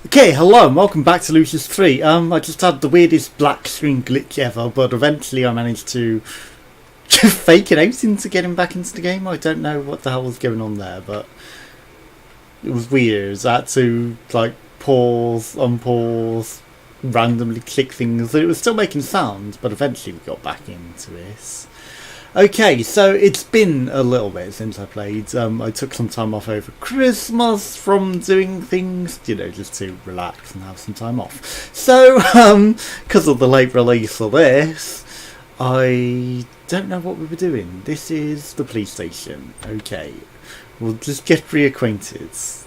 Okay, hello and welcome back to Lucius 3. I just had the weirdest black screen glitch ever, but eventually I managed to fake it out into getting back into the game. I don't know what the hell was going on there, but it was weird. I had to, like, pause, unpause, randomly click things. It was still making sounds, but eventually we got back into this. Okay, so it's been a little bit since I played. I took some time off over Christmas from doing things, just to relax and have some time off. So, because of the late release of this, I don't know what we were doing. This is the police station. Okay, we'll just get reacquainted.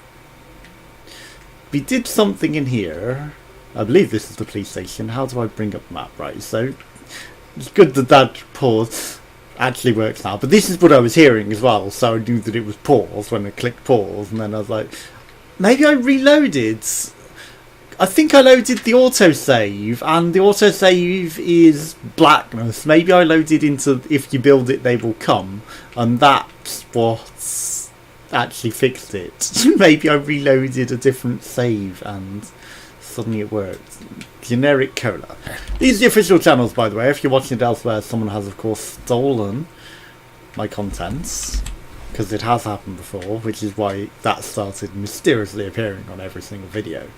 We did something in here. I believe this is the police station. How do I bring up the map? Right, so it's good that pause actually works now, but this is what I was hearing as well, so I knew that it was pause when I clicked pause, and then I was like, maybe I reloaded. I think I loaded the autosave, and the autosave is blackness. Maybe I loaded into if you build it they will come, and that's what actually fixed it. Maybe I reloaded a different save and suddenly it worked. Generic cola. These are the official channels, by the way. If you're watching it elsewhere, someone has of course stolen my contents, because it has happened before, which is why that started mysteriously appearing on every single video.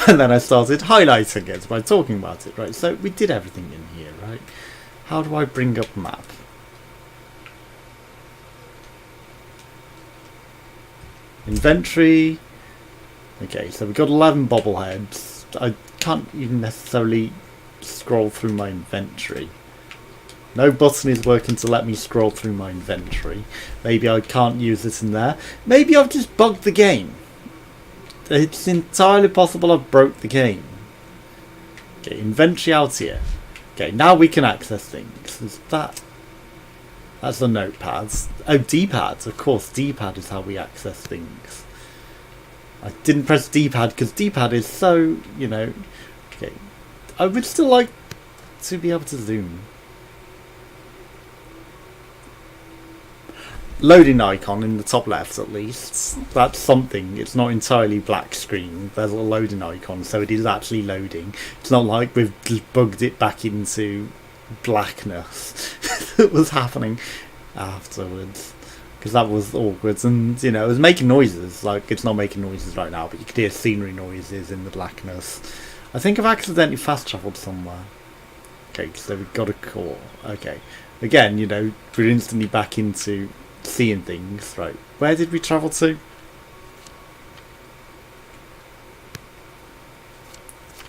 And then I started highlighting it by talking about it, right? So we did everything in here, right? How do I bring up map? Inventory. Okay, so we've got 11 bobbleheads. I can't even necessarily scroll through my inventory. No button is working to let me scroll through my inventory. Maybe I can't use this in there. Maybe I've just bugged the game. It's entirely possible I've broke the game. Okay, inventory out here. Okay, now we can access things. Is that... That's the notepads. Oh, D-pads. Of course, D-pad is how we access things. I didn't press D-pad because D-pad is so, okay. I would still like to be able to zoom. Loading icon in the top left at least. That's something. It's not entirely black screen. There's a loading icon, so it is actually loading. It's not like we've just bugged it back into blackness that was happening afterwards. Because that was awkward, and it was making noises. Like, it's not making noises right now, but you could hear scenery noises in the blackness. I think I've accidentally fast travelled somewhere. Okay, so we've got a call. Okay, again, we're instantly back into seeing things. Right, where did we travel to?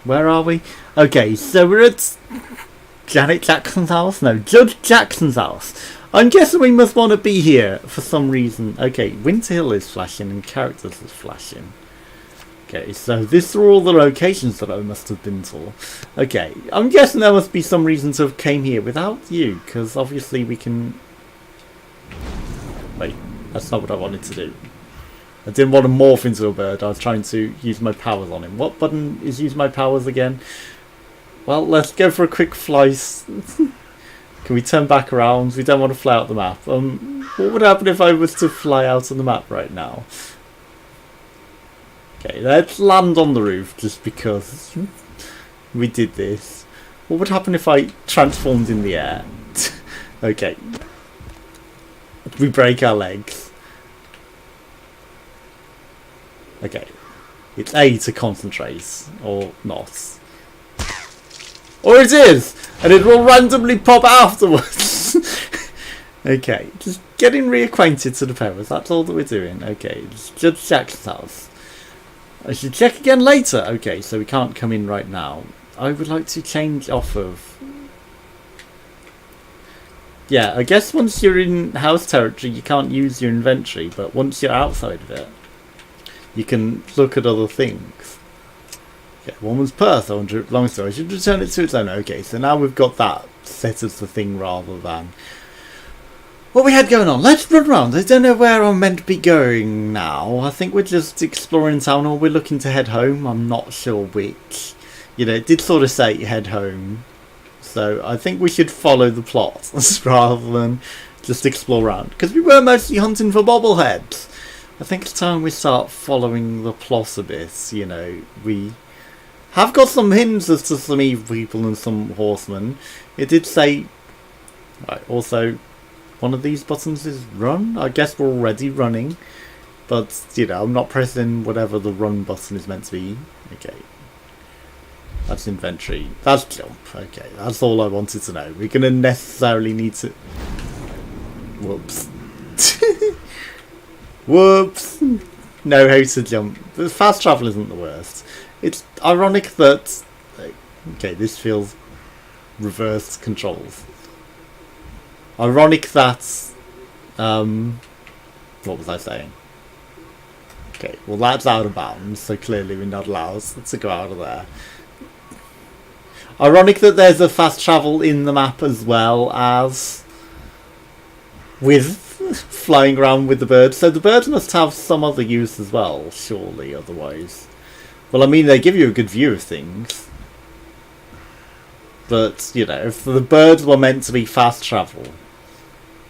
Where are we? Okay, so we're at Janet Jackson's house? No, Judge Jackson's house. I'm guessing we must want to be here for some reason. Okay, Winter Hill is flashing and characters is flashing. Okay, so these are all the locations that I must have been to. Okay, I'm guessing there must be some reason to have came here without you, because obviously we can... Wait, that's not what I wanted to do. I didn't want to morph into a bird, I was trying to use my powers on him. What button is use my powers again? Well, let's go for a quick flight. Can we turn back around? We don't want to fly out the map. What would happen if I was to fly out on the map right now? Okay, let's land on the roof just because we did this. What would happen if I transformed in the air? Okay. We break our legs. Okay. It's A to concentrate, or not. Or it is! And it will randomly pop afterwards. Okay, just getting reacquainted to the powers. That's all that we're doing. Okay, it's Judge Jackson's house. I should check again later. Okay, so we can't come in right now. I would like to change off of... Yeah, I guess once you're in house territory you can't use your inventory, but once you're outside of it you can look at other things. Woman's purse, long story, I should return it to its owner. Okay, so now we've got that set as the thing rather than what we had going on. Let's run around. I don't know where I'm meant to be going now. I think we're just exploring town, or we're looking to head home. I'm not sure which. It did sort of say head home. So I think we should follow the plot rather than just explore around. Because we were mostly hunting for bobbleheads. I think it's time we start following the plot a bit. You know, we have got some hints as to some evil people and some horsemen. It did say, right, also, one of these buttons is run. I guess we're already running, but you know, I'm not pressing whatever the run button is meant to be. Okay, that's inventory. That's jump. Okay, that's all I wanted to know. We're gonna necessarily need to. Whoops. Whoops. Know how to jump. The fast travel isn't the worst. It's ironic that. Okay, this feels reversed controls. Ironic that. What was I saying? Okay, well that's out of bounds, so clearly we're not allowed to go out of there. Ironic that there's a fast travel in the map as well as with flying around with the birds. So the birds must have some other use as well, surely, otherwise. Well, I mean, they give you a good view of things. But, you know, if the birds were meant to be fast travel,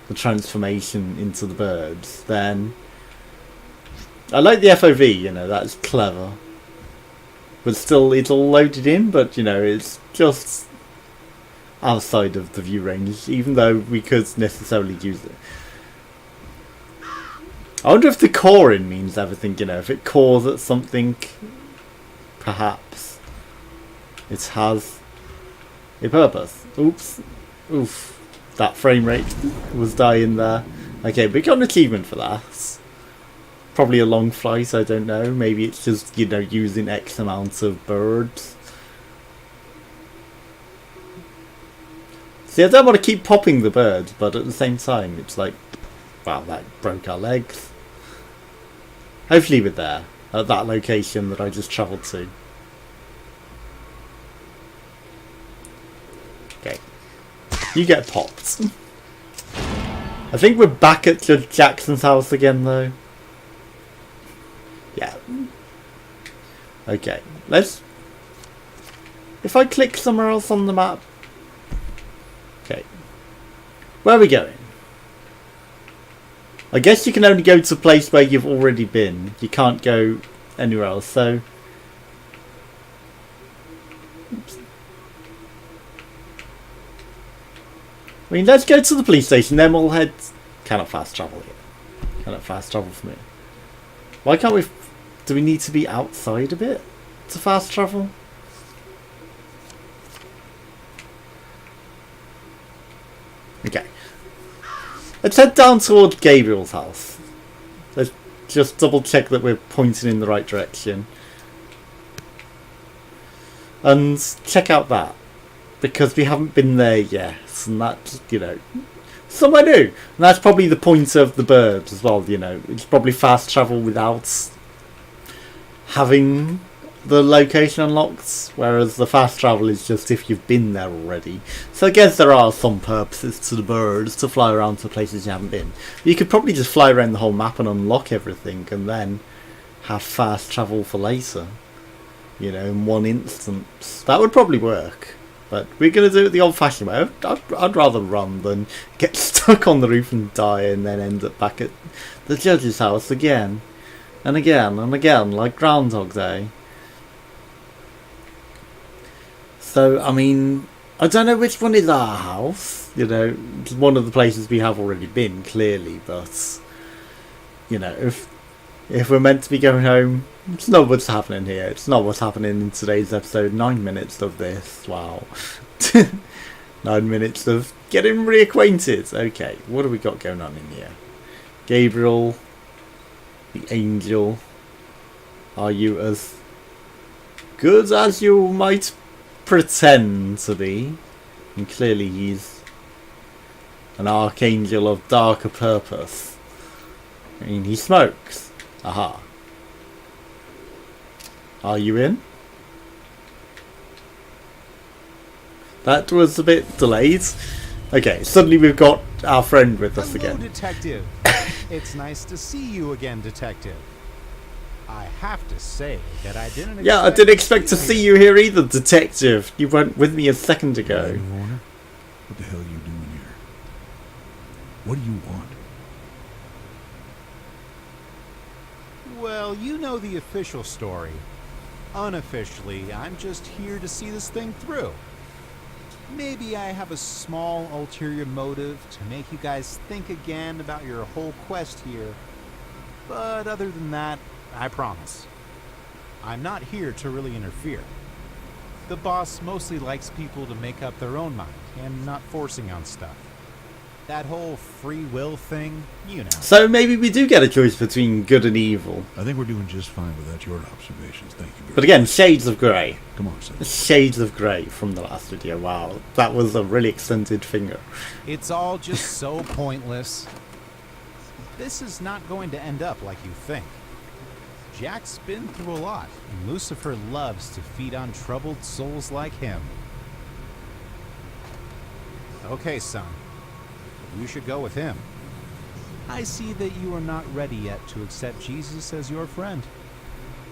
the transformation into the birds, then I like the FOV, you know, that's clever. But still, it's all loaded in, but, you know, it's just outside of the view range, even though we could necessarily use it. I wonder if the coring means everything, you know, if it cores at something, perhaps it has a purpose. Oops. Oof. That frame rate was dying there. Okay, we got an achievement for that. Probably a long flight, I don't know. Maybe it's just, you know, using X amount of birds. See, I don't want to keep popping the birds, but at the same time, it's like, wow, that broke our legs. Hopefully we're there, at that location that I just travelled to. Okay. You get popped. I think we're back at Judge Jackson's house again, though. Yeah. Okay, let's... If I click somewhere else on the map... Okay. Where are we going? I guess you can only go to a place where you've already been. You can't go anywhere else, so... Oops. I mean, let's go to the police station, then we'll head... Cannot fast travel here. Cannot fast travel from here. Why can't we... Do we need to be outside a bit to fast travel? Okay. Let's head down towards Gabriel's house. Let's just double check that we're pointing in the right direction. And check out that. Because we haven't been there yet. And that's, you know, somewhere new. And that's probably the point of the birds as well, you know. It's probably fast travel without having the location unlocked, whereas the fast travel is just if you've been there already. So I guess there are some purposes to the birds to fly around to places you haven't been. You could probably just fly around the whole map and unlock everything and then have fast travel for later, you know, in one instance. That would probably work, but we're going to do it the old fashioned way. I'd rather run than get stuck on the roof and die and then end up back at the judge's house again and again and again, like Groundhog Day. So, I mean, I don't know which one is our house. You know, it's one of the places we have already been, clearly. But, you know, if we're meant to be going home, it's not what's happening here. It's not what's happening in today's episode. 9 minutes of this. Wow. 9 minutes of getting reacquainted. Okay, what have we got going on in here? Gabriel, the angel. Are you as good as you might pretend to be? And clearly he's an archangel of darker purpose. I mean, he smokes. Aha. Are you in? That was a bit delayed. Okay, suddenly we've got our friend with us again. Hello, Detective. It's nice to see you again, Detective. I have to say that I didn't. Yeah, I didn't expect to see you here either, Detective. You weren't with me a second ago. What the hell are you doing here? What do you want? Well, you know the official story. Unofficially, I'm just here to see this thing through. Maybe I have a small ulterior motive to make you guys think again about your whole quest here. But other than that, I promise. I'm not here to really interfere. The boss mostly likes people to make up their own mind and not forcing on stuff. That whole free will thing, you know. So maybe we do get a choice between good and evil. I think we're doing just fine without your observations. Thank you very But again, shades of grey. Come on, son. Shades of grey from the last video. Wow, that was a really extended finger. It's all just so pointless. This is not going to end up like you think. Jack's been through a lot, and Lucifer loves to feed on troubled souls like him. Okay, son. You should go with him. I see that you are not ready yet to accept Jesus as your friend.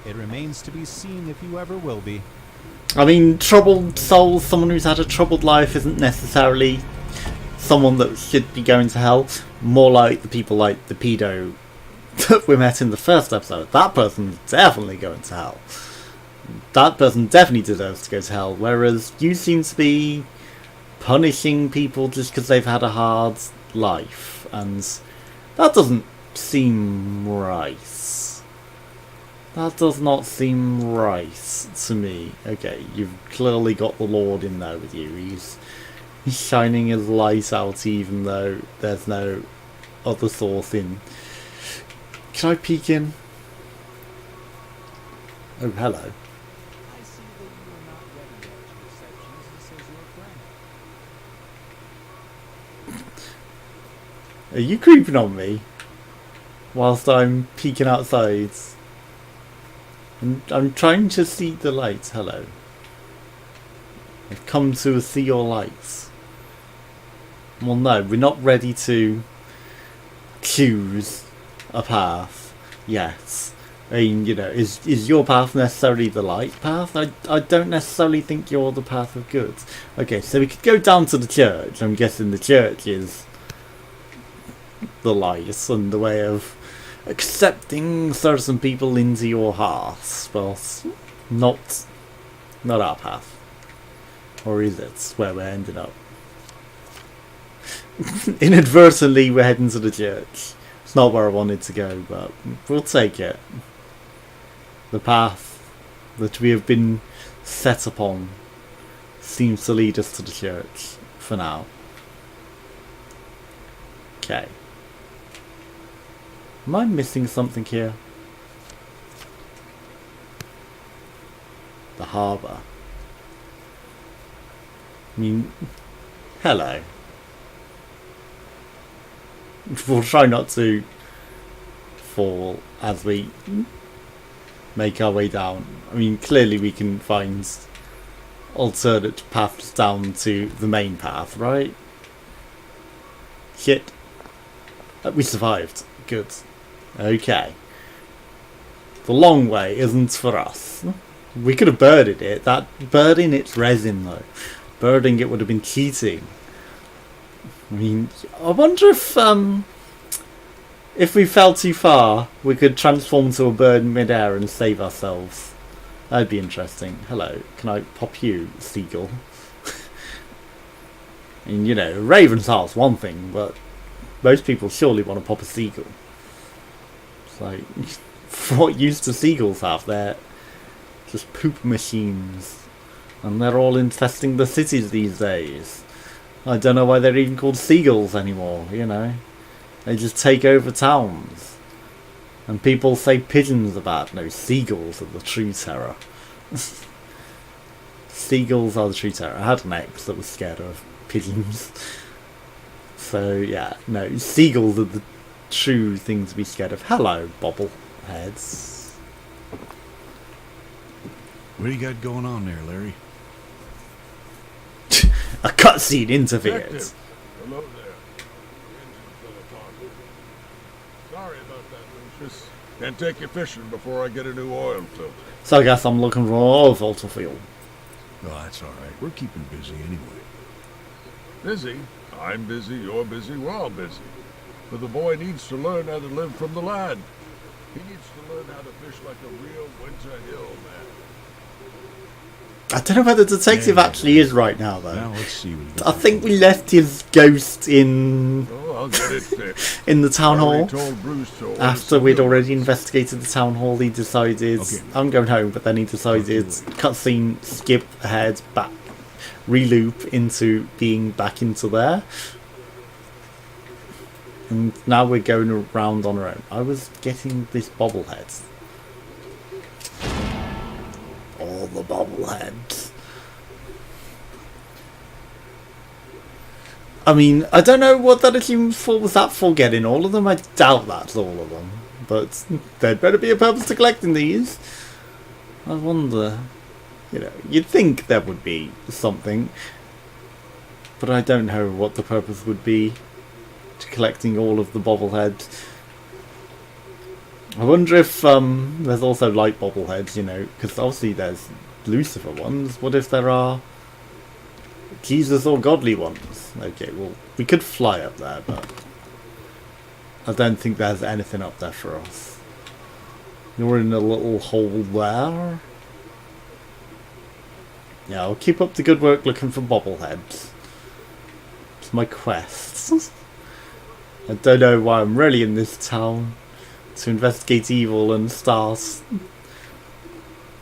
It remains to be seen if you ever will be. I mean, troubled souls, someone who's had a troubled life isn't necessarily someone that should be going to hell. More like the people like the pedo that we met in the first episode. That person's definitely going to hell. That person definitely deserves to go to hell. Whereas you seem to be punishing people just because they've had a hard life. And that doesn't seem right. That does not seem right to me. Okay, you've clearly got the Lord in there with you. He's shining his light out even though there's no other source in. Can I peek in? Oh, hello. I see that you are not ready yet to accept Jesus as your friend. Are you creeping on me? Whilst I'm peeking outside? I'm trying to see the light. Hello. I've come to see your lights. Well, no, we're not ready to choose a path yet. I mean, you know, is your path necessarily the light path? I don't necessarily think you're the path of good. Okay, so we could go down to the church. I'm guessing the church is the light and the way of accepting certain people into your heart. Well, not our path. Or is it where we're ending up? Inadvertently, we're heading to the church. It's not where I wanted to go, but we'll take it. The path that we have been set upon seems to lead us to the church for now. Okay. Am I missing something here? The harbour. I mean, hello. We'll try not to fall as we make our way down. I mean, clearly we can find alternate paths down to the main path, right? Shit. We survived. Good. Okay. The long way isn't for us. We could have birded it. That birding its resin though. Birding it would have been cheating. I mean, I wonder if we fell too far, we could transform to a bird in midair and save ourselves. That'd be interesting. Hello, can I pop you, seagull? I mean, you know, raven's heart's one thing, but most people surely want to pop a seagull. It's like, what use do seagulls have? They're just poop machines. And they're all infesting the cities these days. I don't know why they're even called seagulls anymore, you know. They just take over towns. And people say pigeons are bad. No, seagulls are the true terror. Seagulls are the true terror. I had an ex that was scared of pigeons. So, yeah, no, seagulls are the true thing to be scared of. Hello, bobbleheads. What do you got going on there, Larry? A cutscene interfered. Detective. Hello there. Engine's gonna talk with you. Sorry about that, Lucius. Can't take you fishing before I get a new oil filter. So I guess I'm looking for oil filter fuel. Oh, that's all right. We're keeping busy anyway. Busy? I'm busy, you're busy, we're all busy. But the boy needs to learn how to live from the lad. He needs to learn how to fish like a real Winter Hill man. I don't know whether the detective actually is right now, though. Now let's see what he I think we left his ghost in Oh, I'll get it fixed. in the town hall. Already told Bruce to After we'd already investigated the town hall, he decided, Okay. I'm going home, but then he decided, cutscene, skip ahead, back, reloop into being back into there. And now we're going around on our own. I was getting this bobblehead. All the bobbleheads. I mean, I don't know what that assumes for. Was that for getting all of them? I doubt that's all of them. But there'd better be a purpose to collecting these. I wonder. You know, you'd think there would be something. But I don't know what the purpose would be to collecting all of the bobbleheads. I wonder if there's also light bobbleheads, you know, because obviously there's Lucifer ones. What if there are Jesus or godly ones? Okay, well, we could fly up there, but I don't think there's anything up there for us. You're in a little hole there. Yeah, I'll keep up the good work looking for bobbleheads. It's my quest. I don't know why I'm really in this town. To investigate evil and start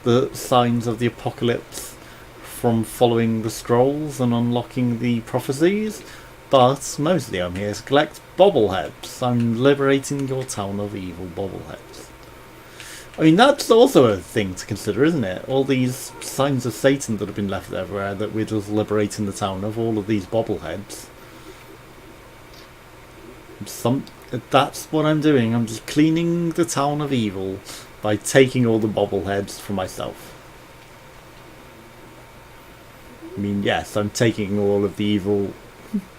the signs of the apocalypse from following the scrolls and unlocking the prophecies, but mostly I'm here to collect bobbleheads. I'm liberating your town of evil bobbleheads. I mean, that's also a thing to consider, isn't it? All these signs of Satan that have been left everywhere that we're just liberating the town of, all of these bobbleheads. That's what I'm doing. I'm just cleaning the town of evil by taking all the bobbleheads for myself. I mean, yes, I'm taking all of the evil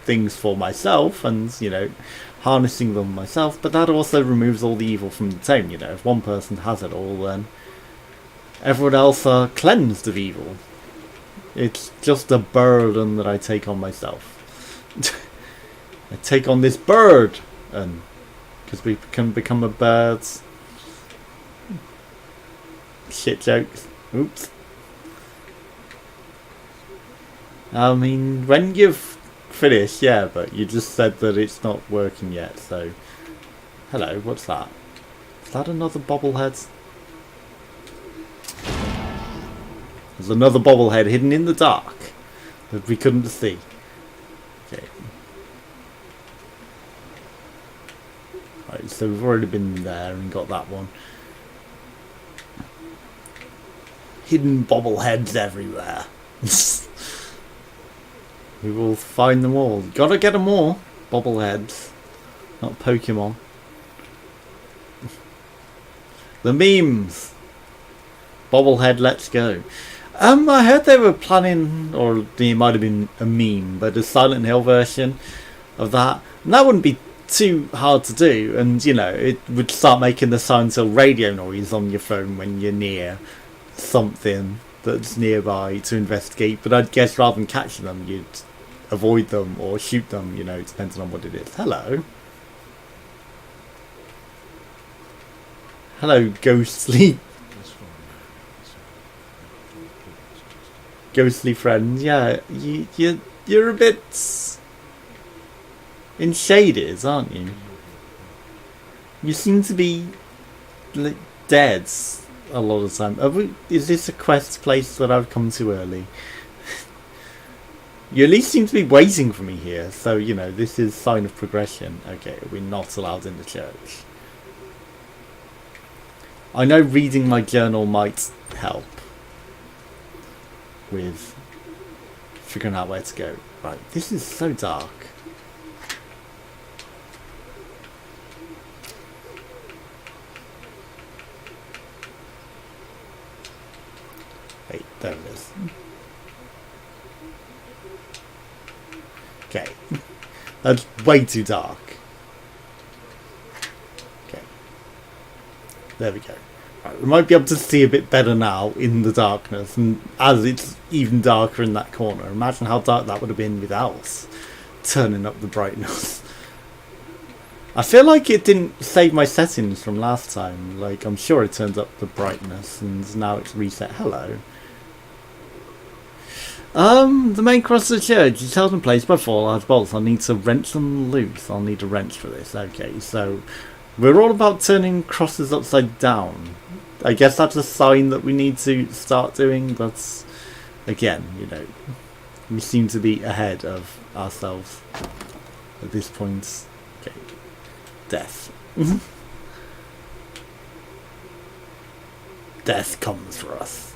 things for myself and, you know, harnessing them myself, but that also removes all the evil from the town, you know. If one person has it all, then everyone else are cleansed of evil. It's just a burden that I take on myself. I take on this bird, and because we can become a bird. Shit jokes. Oops. I mean, when you've finished, yeah, but you just said that it's not working yet, so... Hello, what's that? Is that another bobblehead? There's another bobblehead hidden in the dark that we couldn't see. Okay. Right, so we've already been there and got that one. Hidden bobbleheads everywhere. We will find them all. Gotta get them all. Bobbleheads. Not Pokemon. The memes. Bobblehead, let's go. I heard they were planning, or it might have been a meme, but a Silent Hill version of that. And that wouldn't be too hard to do. And, you know, it would start making the Silent Hill radio noise on your phone when you're near something that's nearby to investigate. But I'd guess rather than catching them, you'd avoid them or shoot them, you know, depending on what it is. Hello. Hello, ghostly friend. Yeah, you're a bit in shaded, aren't you? You seem to be like dead a lot of the time. Is this a quest place that I've come to early? You at least seem to be waiting for me here, so you know this is sign of progression. Okay, we're not allowed in the church. I know reading my journal might help with figuring out where to go. Right, this is so dark. Wait, there it is. Okay, that's way too dark. Okay, there we go. Right, we might be able to see a bit better now in the darkness, and as it's even darker in that corner, imagine how dark that would have been without us turning up the brightness. I feel like it didn't save my settings from last time. Like, I'm sure it turned up the brightness and now it's reset. Hello. The main cross of the church is held in place by 4 large bolts. I'll need to wrench them loose. I'll need a wrench for this. Okay, so we're all about turning crosses upside down. I guess that's a sign that we need to start doing, but again, you know, we seem to be ahead of ourselves at this point. Okay, death. Death comes for us.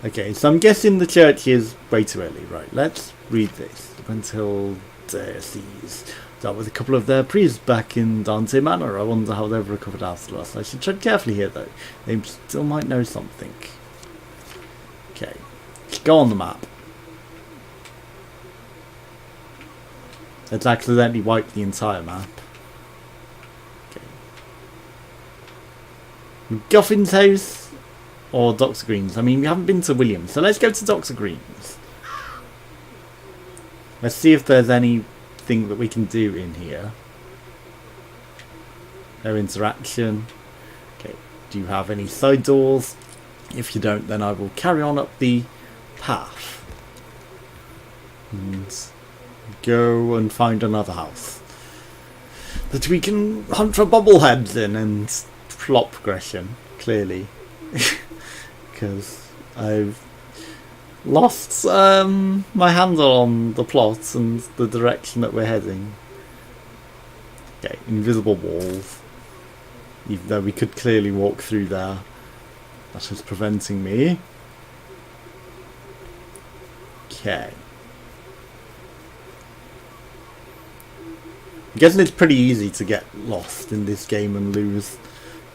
Okay, so I'm guessing the church is way too early. Right, let's read this. Until diocese. That with a couple of their priests back in Dante Manor. I wonder how they've recovered after us. I should tread carefully here, though. They still might know something. Okay, let's go on the map. Let's accidentally wipe the entire map. Okay. McGuffin's house or Dr. Green's? I mean, we haven't been to Williams, so let's go to Dr. Green's. Let's see if there's anything that we can do in here. No interaction. Okay, do you have any side doors? If you don't, then I will carry on up the path and go and find another house that we can hunt for bobbleheads in and plot progression, clearly. Because I've lost my handle on the plot and the direction that we're heading. Okay, invisible walls. Even though we could clearly walk through there. That is preventing me. Okay. I'm guessing it's pretty easy to get lost in this game and lose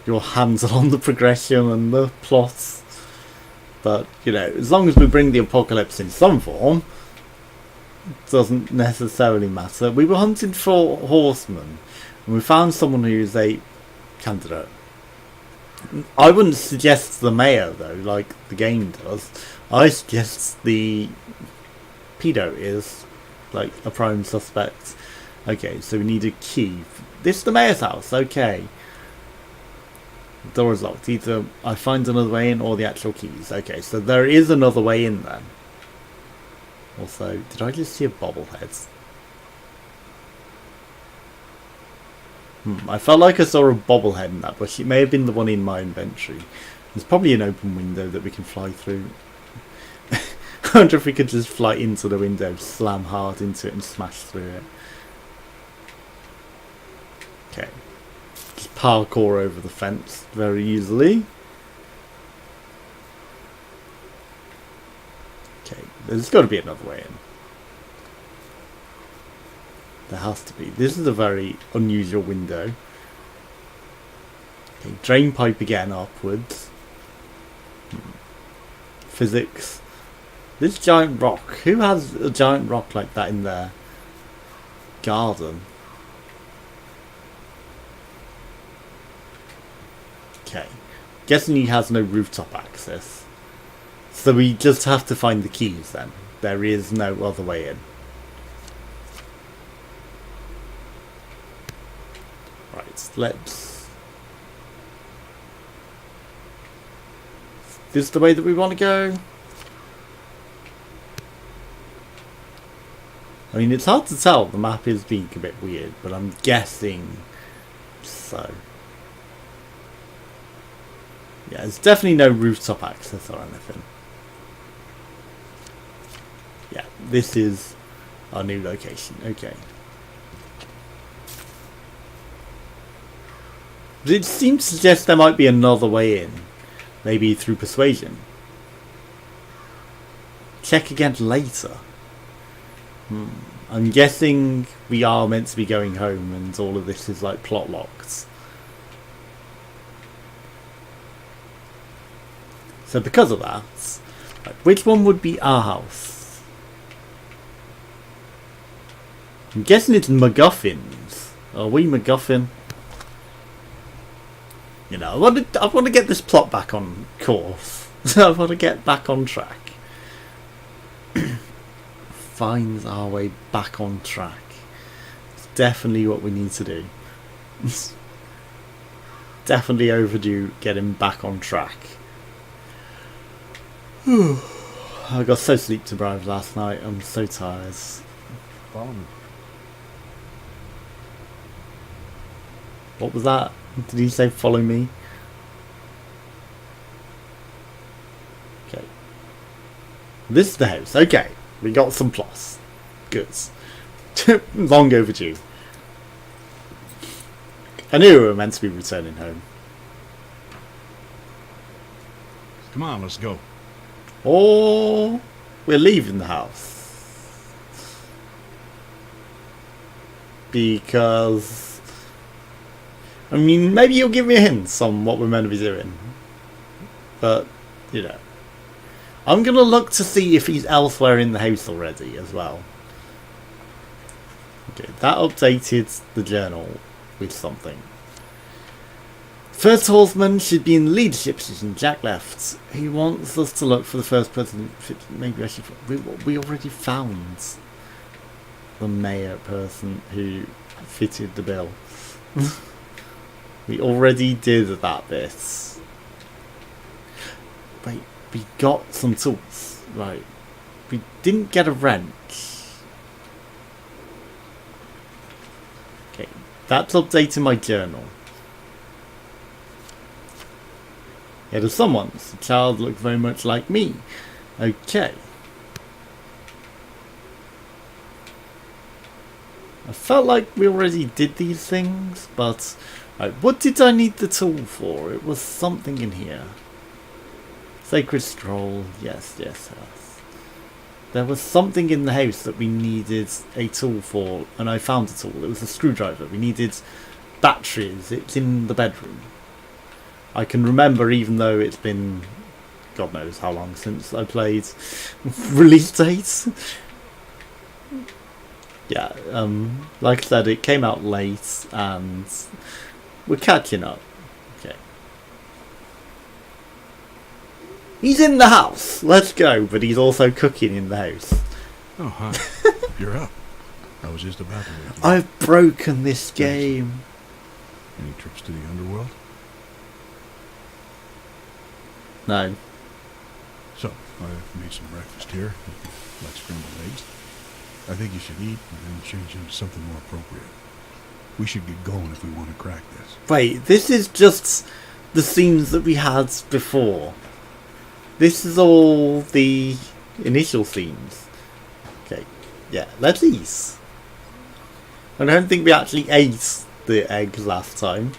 your handle on the progression and the plots. But, you know, as long as we bring the apocalypse in some form, it doesn't necessarily matter. We were hunting for horsemen, and we found someone who is a candidate. I wouldn't suggest the mayor, though, like the game does. I suggest the pedo is, like, a prime suspect. Okay, so we need a key. This is the mayor's house, okay. The door is locked. Either I find another way in or the actual keys. Okay, so there is another way in then. Also, did I just see a bobblehead? I felt like I saw a bobblehead in that bush. It may have been the one in my inventory. There's probably an open window that we can fly through. I wonder if we could just fly into the window, slam hard into it and smash through it. Okay. Just parkour over the fence very easily. Okay, there's got to be another way in. There has to be. This is a very unusual window. Okay, drain pipe again upwards. Physics. This giant rock. Who has a giant rock like that in their garden? Okay. Guessing he has no rooftop access. So we just have to find the keys then. There is no other way in. Right, let's... Is this the way that we want to go? I mean, it's hard to tell. The map is being a bit weird, but I'm guessing so. Yeah, there's definitely no rooftop access or anything. Yeah, this is our new location. Okay. It seems to suggest there might be another way in. Maybe through persuasion. Check again later. I'm guessing we are meant to be going home and all of this is like plot locked. So because of that, which one would be our house? I'm guessing it's MacGuffin's. Are we MacGuffin? You know, I want to get this plot back on course. I want to get back on track. Finds our way back on track. It's definitely what we need to do. Definitely overdue getting back on track. I got so sleep deprived last night. I'm so tired. Follow me. What was that? Did he say follow me? Okay. This is the house. Okay. We got some plus. Good. Long overdue. I knew we were meant to be returning home. Come on, let's go. Or we're leaving the house. Because, I mean, maybe you'll give me a hint on what we're meant to be doing. But, you know. I'm going to look to see if he's elsewhere in the house already as well. Okay, that updated the journal with something. First horseman should be in leadership position. Jack left. He wants us to look for the first person. Maybe I should. We already found the mayor person who fitted the bill. We already did that bit. Wait, we got some tools. Right. We didn't get a wrench. Okay, that's updating my journal. Yeah, there's someone. The child looks very much like me. Okay. I felt like we already did these things, but... Right, what did I need the tool for? It was something in here. Sacred scroll. Yes, yes, yes. There was something in the house that we needed a tool for, and I found a tool. It was a screwdriver. We needed batteries. It's in the bedroom. I can remember, even though it's been God knows how long since I played. Release dates. Yeah, like I said, it came out late and we're catching up. Okay. He's in the house. Let's go. But he's also cooking in the house. Oh, hi. You're up. I was just about to wake you. I've broken this game. Any trips to the underworld? No. So, I've made some breakfast here. Like scrambled eggs. I think you should eat and then change into something more appropriate. We should get going if we want to crack this. Wait, this is just the scenes that we had before. This is all the initial scenes. Okay, yeah, let's eat. I don't think we actually ate the eggs last time.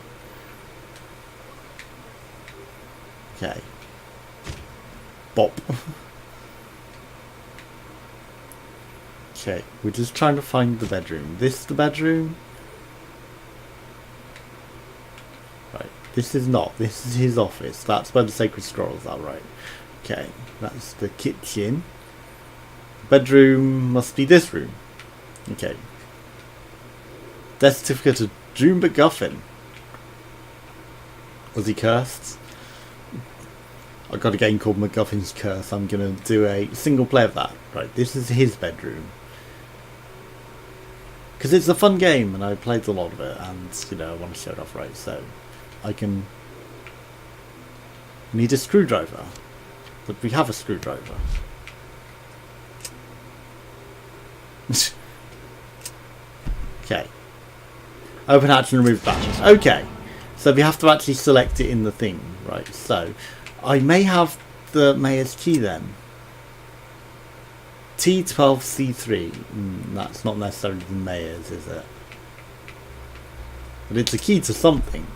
Okay. Bop. Okay, we're just trying to find the bedroom. This the bedroom? Right, this is not. This is his office. That's where the sacred scrolls are, right? Okay, that's the kitchen. Bedroom must be this room. Okay. Death certificate of June McGuffin. Was he cursed? I got a game called McGuffin's Curse. I'm gonna do a single play of that. Right, this is his bedroom. Because it's a fun game and I played a lot of it and, you know, I want to show it off right, so I can... Need a screwdriver. But we have a screwdriver. Okay. Open hatch and remove batches. Okay. So we have to actually select it in the thing, right? So I may have the mayor's key then. T12C3. That's not necessarily the mayor's, is it? But it's a key to something.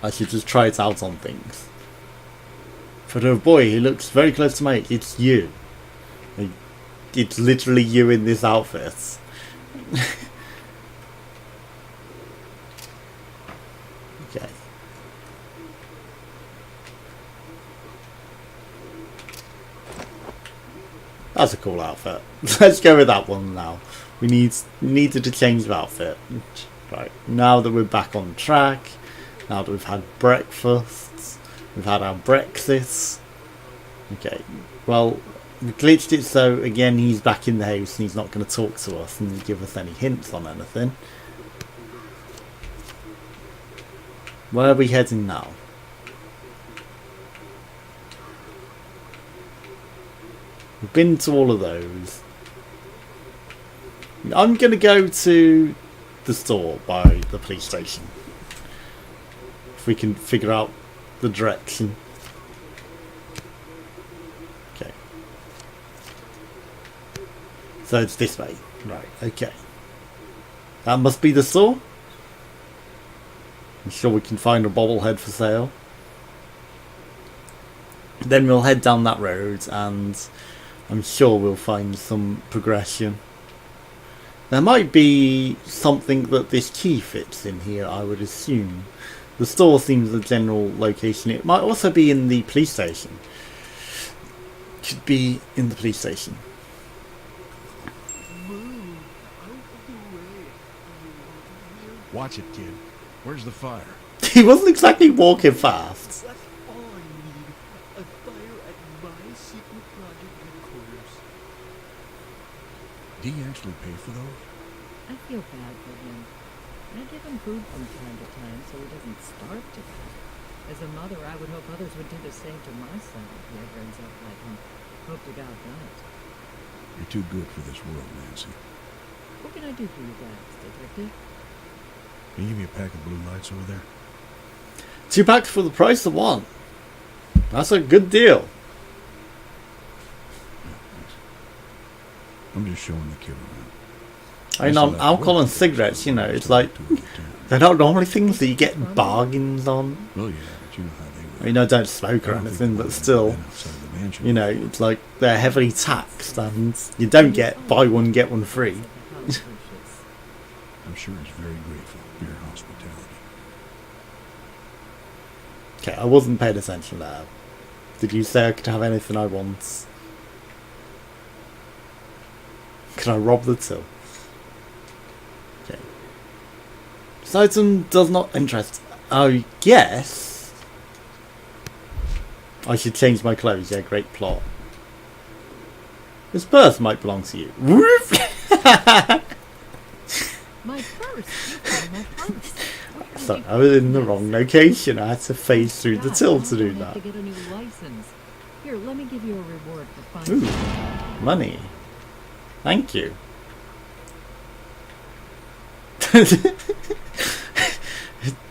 I should just try it out on things. But oh boy, he looks very close to my age. It's you. It's literally you in this outfit. Okay. That's a cool outfit. Let's go with that one now. We needed to change the outfit. Right, now that we're back on track, now that we've had breakfast, we've had our Brexit. Okay, well, We glitched it so, again, he's back in the house and he's not going to talk to us and give us any hints on anything. Where are we heading now? We've been to all of those. I'm going to go to the store by the police station. If we can figure out the direction. Okay. So it's this way. Right, okay. That must be the store. I'm sure we can find a bobblehead for sale. Then we'll head down that road and I'm sure we'll find some progression. There might be something that this key fits in here, I would assume. The store seems the general location. It might also be in the police station. Could be in the police station. Watch it, kid. Where's the fire? He wasn't exactly walking fast. That's all I need. A fire at my secret project headquarters. Do you actually pay for those? I feel bad for him. I give him food from time to time so he doesn't starve to death. As a mother, I would hope others would do the same to my son if he ever ends up like him. Hope to God not. You're too good for this world, Nancy. What can I do for you guys, detective? Can you give me a pack of blue lights over there? 2 packs for the price of 1. That's a good deal. Yeah, thanks. I'm just showing the kid around. I know, alcohol and cigarettes, you know, it's like, they're not normally things that you get bargains on. Well, yeah, but you know how they work. I mean, I don't smoke or anything, but still, you know, it's like they're heavily taxed and you don't get buy one, get one free. I'm sure he's very grateful for your hospitality. Okay, I wasn't paying attention there. Did you say I could have anything I want? Can I rob the till? Okay. This item does not interest. I guess I should change my clothes. Yeah, great plot. This purse might belong to you. Woof! My purse! You found my purse! Sorry, I was in the wrong location. I had to phase through the till to do I have that. to get a new license. Here, let me give you a reward for finding Ooh, money. Thank you.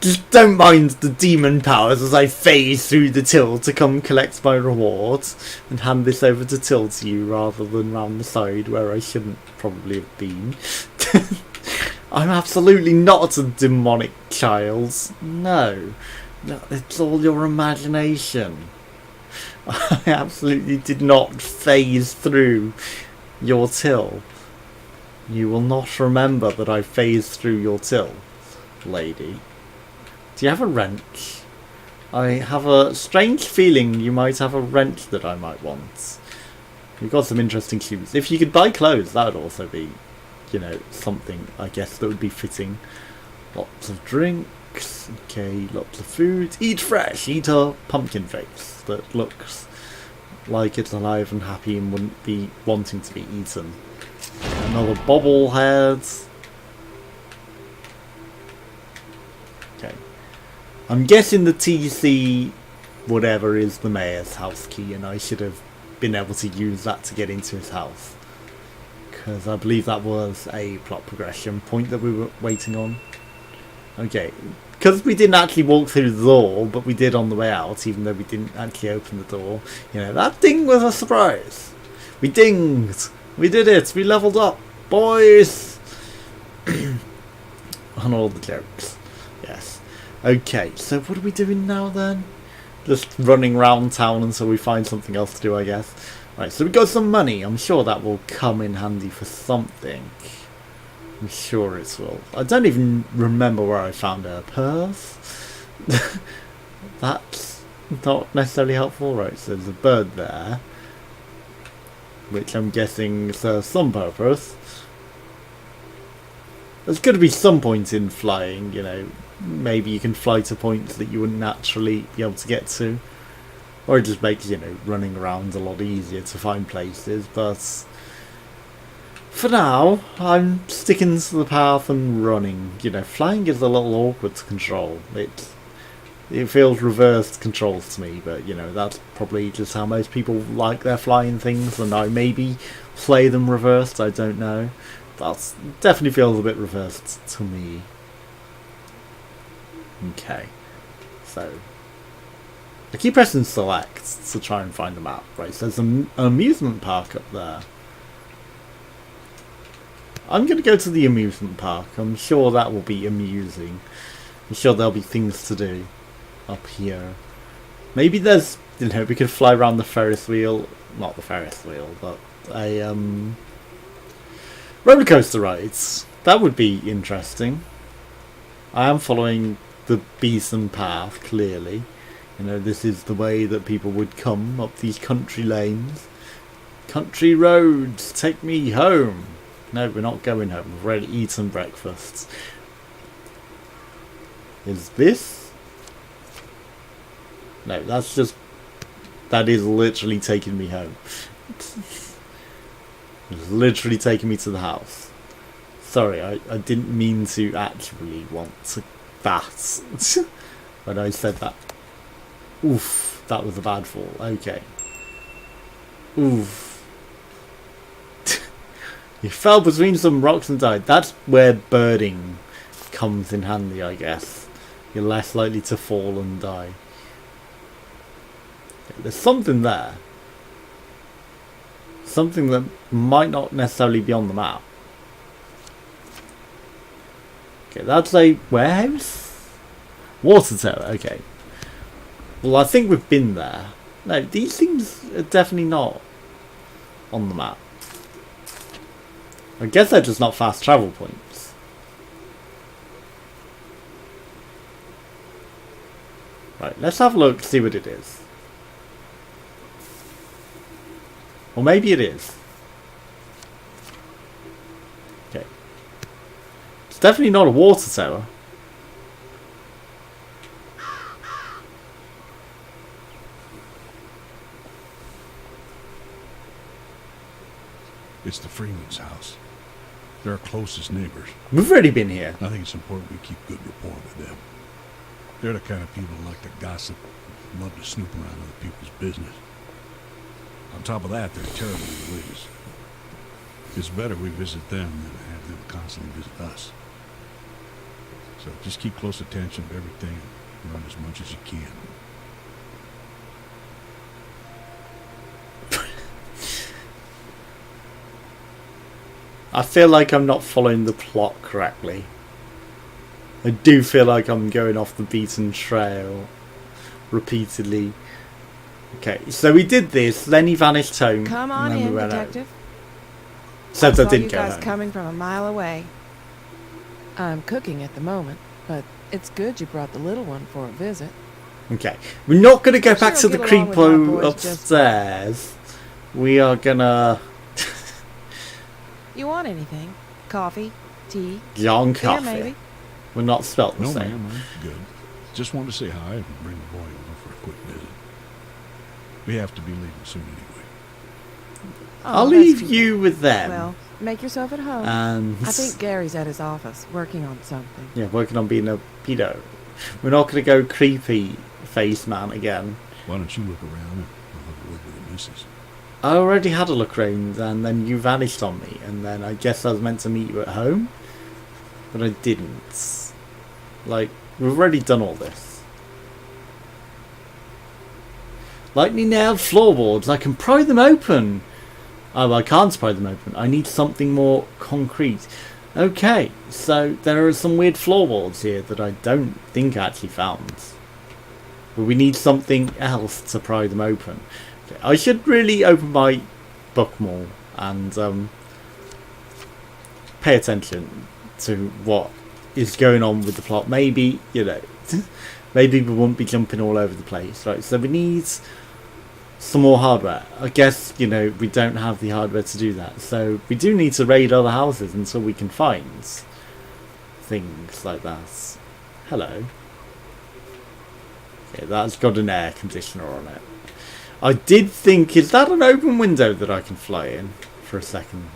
Just don't mind the demon powers as I phase through the till to come collect my rewards and hand this over to till to you rather than round the side where I shouldn't probably have been. I'm absolutely not a demonic child. No, it's all your imagination. I absolutely did not phase through your till. You will not remember that I phased through your till, lady. Do you have a wrench? I have a strange feeling you might have a wrench that I might want. You've got some interesting shoes. If you could buy clothes, that would also be, you know, something, I guess, that would be fitting. Lots of drinks. Okay, lots of food. Eat fresh. Eat a pumpkin face that looks like it's alive and happy and wouldn't be wanting to be eaten. Another bobblehead. Okay. I'm guessing the TC whatever is the mayor's house key, and I should have been able to use that to get into his house. Because I believe that was a plot progression point that we were waiting on. Okay. Because we didn't actually walk through the door, but we did on the way out, even though we didn't actually open the door. You know, that ding was a surprise. We dinged. We did it. We leveled up. Boys. On all the jokes. Yes. Okay, so what are we doing now then? Just running around town until we find something else to do, I guess. Right, so we got some money. I'm sure that will come in handy for something. I'm sure it will. I don't even remember where I found a purse. That's not necessarily helpful. Right, so there's a bird there, which I'm guessing serves some purpose. There's got to be some point in flying, you know. Maybe you can fly to points that you wouldn't naturally be able to get to. Or it just makes, running around a lot easier to find places, but for now, I'm sticking to the path and running. Flying is a little awkward to control. It feels reversed controls to me, but that's probably just how most people like their flying things, and I maybe play them reversed, I don't know. That definitely feels a bit reversed to me. Okay, so I keep pressing select to try and find the map. Right, so there's an amusement park up there. I'm going to go to the amusement park. I'm sure that will be amusing. I'm sure there'll be things to do up here. Maybe there's, we could fly around the Ferris wheel. Not the Ferris wheel, but a roller coaster rides. That would be interesting. I am following the beaten path, clearly. This is the way that people would come up these country lanes. Country roads, take me home. No, we're not going home. We've already eaten breakfast. Is this? No, that is literally taking me home. It's literally taking me to the house. Sorry, I didn't mean to actually want that when I said that. Oof, that was a bad fall. Okay. Oof. You fell between some rocks and died. That's where birding comes in handy, I guess. You're less likely to fall and die. There's something there. Something that might not necessarily be on the map. Okay, that's a warehouse? Water tower, okay. Well, I think we've been there. No, these things are definitely not on the map. I guess they're just not fast travel points. Right, let's have a look, see what it is. Or maybe it is. Okay. It's definitely not a water tower. It's the Freeman's house. They're our closest neighbors. We've already been here. I think it's important we keep good rapport with them. They're the kind of people who like to gossip, love to snoop around other people's business. On top of that, they're terribly religious. It's better we visit them than have them constantly visit us. So just keep close attention to everything and run as much as you can. I feel like I'm not following the plot correctly. I do feel like I'm going off the beaten trail repeatedly. Okay, so we did this, then he vanished home. Come on and then in, we went detective. Except I saw didn't you go guys home. coming from a mile away. I'm cooking at the moment, but it's good you brought the little one for a visit. Okay, we're not going to go I'm back sure to the he'll get along with my creepo boys just upstairs. We are gonna... You want anything? Coffee? Tea? Young Beer, coffee. maybe? We're not spelt the No, same. ma'am, I'm good. Just wanted to say hi and bring the boy over for a quick visit. We have to be leaving soon anyway. Oh, I'll that's leave too you with them. bad. Well, make yourself at home. And I think Gary's at his office, working on something. yeah, working on being a pedo. We're not going to go creepy face man again. Why don't you look around and I'll have a word with the missus. I already had a look around and then you vanished on me, and then I guess I was meant to meet you at home, but I didn't. Like, we've already done all this. Lightning nailed floorboards, I can pry them open. Oh, I can't pry them open. I need something more concrete. Okay, so there are some weird floorboards here that I don't think I actually found. But we need something else to pry them open. Okay, I should really open my book more and pay attention to what is going on with the plot. Maybe, maybe we won't be jumping all over the place. Right, so we need some more hardware. I guess, we don't have the hardware to do that. So we do need to raid other houses until we can find things like that. Hello. Okay, that's got an air conditioner on it. I did think, is that an open window that I can fly in for a second?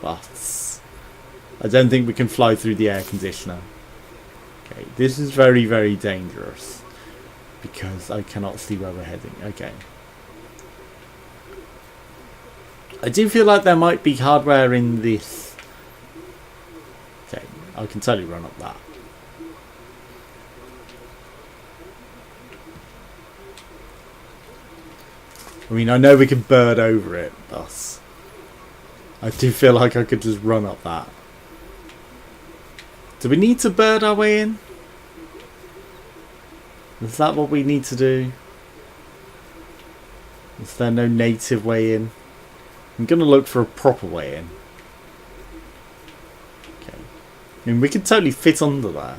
But I don't think we can fly through the air conditioner. Okay, this is very, very dangerous because I cannot see where we're heading. Okay. I do feel like there might be hardware in this. Okay, I can totally run up that. I mean, I know we can bird over it, but I do feel like I could just run up that. Do we need to bird our way in? Is that what we need to do? Is there no native way in? I'm going to look for a proper way in. Okay. I mean, we can totally fit under there.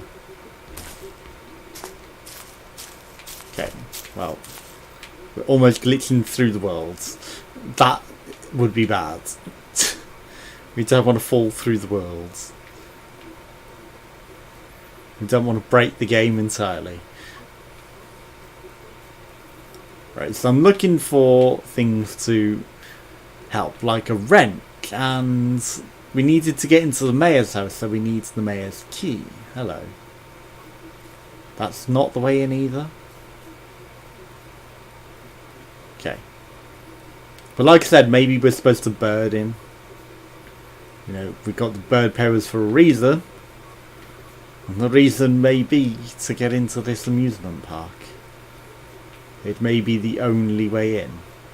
Okay, well. We're almost glitching through the world. That would be bad. We don't want to fall through the world. We don't want to break the game entirely. Right, so I'm looking for things to help, like a wrench, and we needed to get into the mayor's house, so we need the mayor's key. Hello. That's not the way in either. Okay. But like I said, maybe we're supposed to bird in. You know, we've got the bird powers for a reason. And the reason may be to get into this amusement park. It may be the only way in,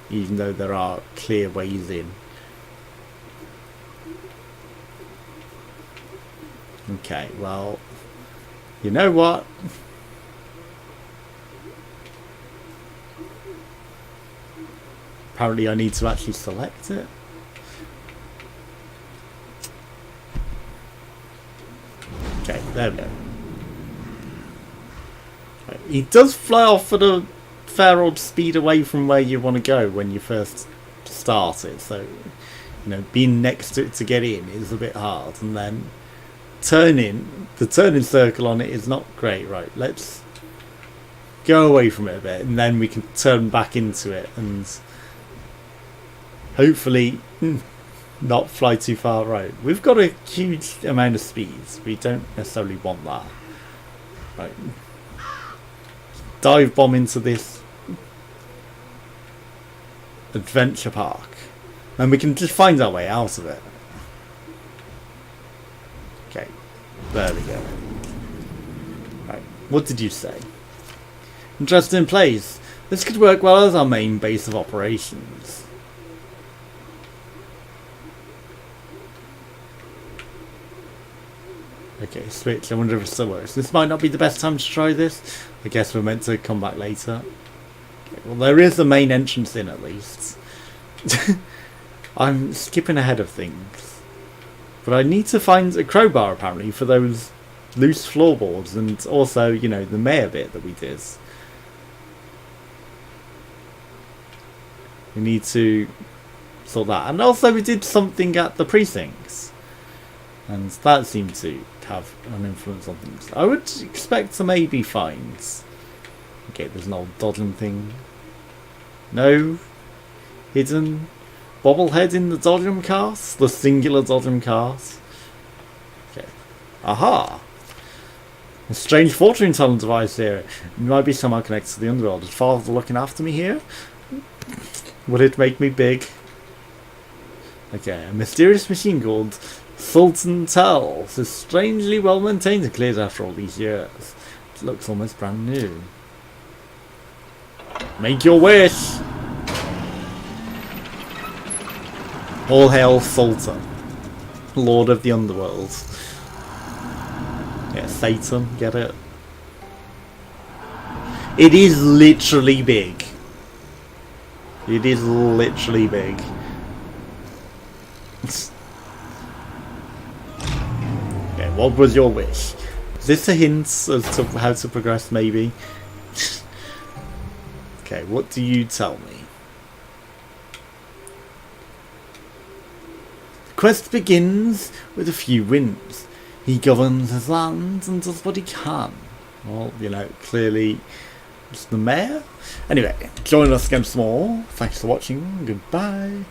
even though there are clear ways in. Okay, well, you know what? Apparently I need to actually select it. Okay, there we go. Right, he does fly off at a fair old speed away from where you want to go when you first start it. So, you know, being next to it to get in is a bit hard. And then the turning circle on it is not great. Right, let's go away from it a bit and then we can turn back into it and hopefully not fly too far right. We've got a huge amount of speed. We don't necessarily want that. Right. Dive bomb into this adventure park. And we can just find our way out of it. Okay. There we go. Right. What did you say? Interesting place. This could work well as our main base of operations. Okay, switch. I wonder if it still works. This might not be the best time to try this. I guess we're meant to come back later. Okay, well, there is the main entrance in at least. I'm skipping ahead of things. But I need to find a crowbar apparently for those loose floorboards and also, you know, the mayor bit that we did. We need to sort that. And also we did something at the precincts. And that seemed to have an influence on things. I would expect to maybe find. Okay, there's an old dodgem thing. No hidden bobblehead in the dodgem cars? The singular dodgem cars? Okay. Aha! A strange fortune telling device here. It might be somehow connected to the underworld. Is Father looking after me here? Will it make me big? Okay, a mysterious machine called Sultan Tells is strangely well maintained and cleared after all these years. It looks almost brand new. Make your wish! All hail Sultan, Lord of the Underworld. Yeah, Satan, get it? It is literally big. It is literally big. Okay, what was your wish? Is this a hint as to how to progress, maybe? Okay, what do you tell me? The quest begins with a few wins. He governs his land and does what he can. Well, you know, clearly It's the mayor. Anyway, join us again some more. Thanks for watching. Goodbye.